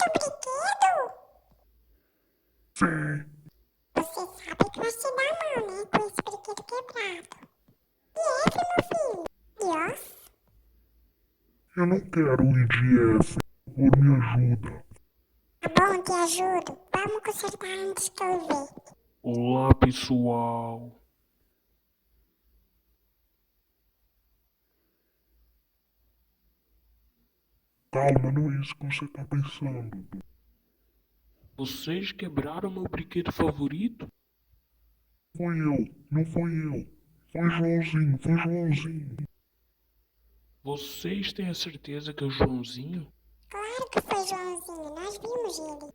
brinquedo? Sim, Você sabe que vai se dar mal, né? Com esse brinquedo quebrado. E esse, meu filho? Deus? eu não quero ir de F. Por favor, me ajuda. Tá bom, te ajudo. Vamos consertar antes que eu ver. Olá, pessoal. Calma, não é isso que você tá pensando. Vocês quebraram meu brinquedo favorito? Foi eu, não foi eu. Foi Joãozinho, foi Joãozinho. Vocês têm a certeza que é o Joãozinho? Claro que foi Joãozinho, nós vimos ele.